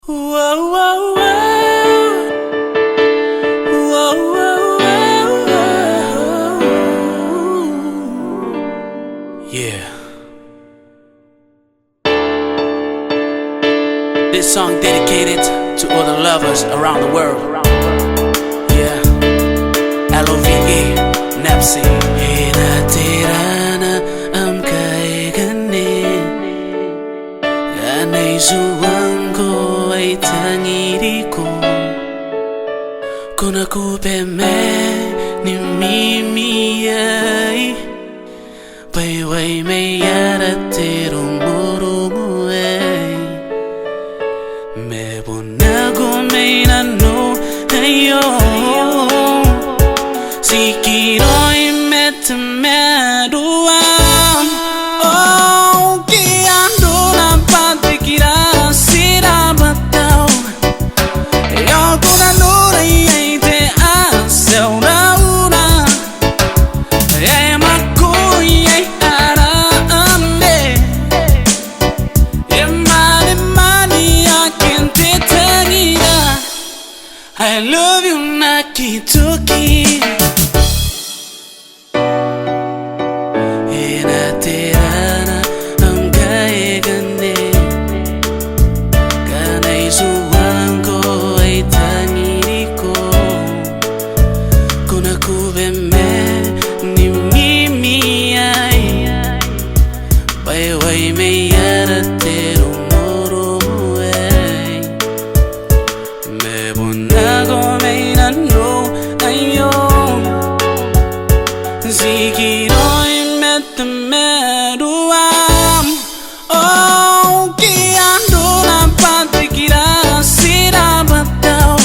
Whoa, whoa, whoa. Whoa, whoa, whoa. Yeah. This song dedicated to all the lovers around the world. Yeah. LOVE, Nepsi. Hinatirana am kaigane ganay suwang ko ay tangiriko kung ako peme ni mimiyay payway may yaratero moro ay me bonago may nano ayo si kiroy metemeduam oh kiando na patikira sira batao yo kuna nura yete asel rauna e makuy ara ande e mani akin tetangira I love you nakitoki Hinatirana ang kaigane ganay suwang ko ay tangiriko kung ako beme ni mimiyay bayway may yaratero moro ay me bonago may nano ayo sigiroy metemeduam oh kiando na patikira sira batao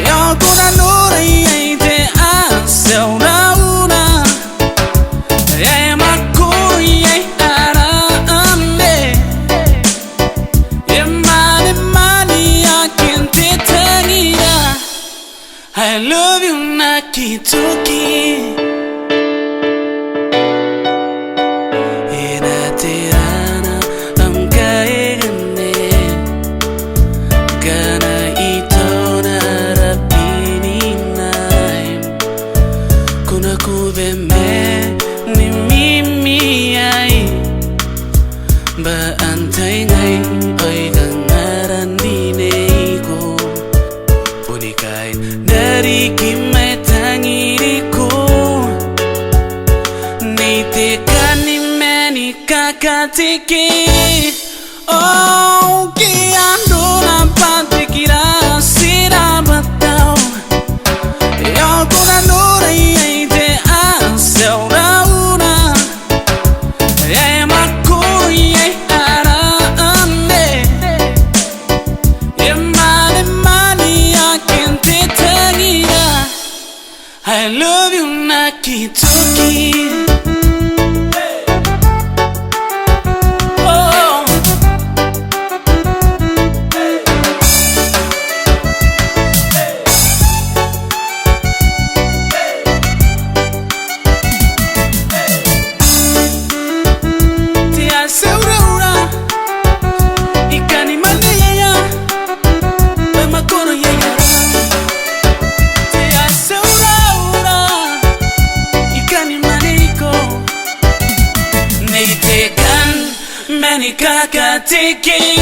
yo kuna nura yete asel rauna e makuy ara ande e mani akin tetangira I love you nakitoki Hinatirana ang kaigane gana ito narapininay kung ako beme ni mimiyay baantay ngay ay kangaran dinay ko punikay dari kimay tangiriko nitekan ni meni kakatiki oh kiando na patikira sira batao yo kuna nura yete asel rauna e makuy ara ande e mani akin tetangira I love you nakitoki Nitekan meni kakatiki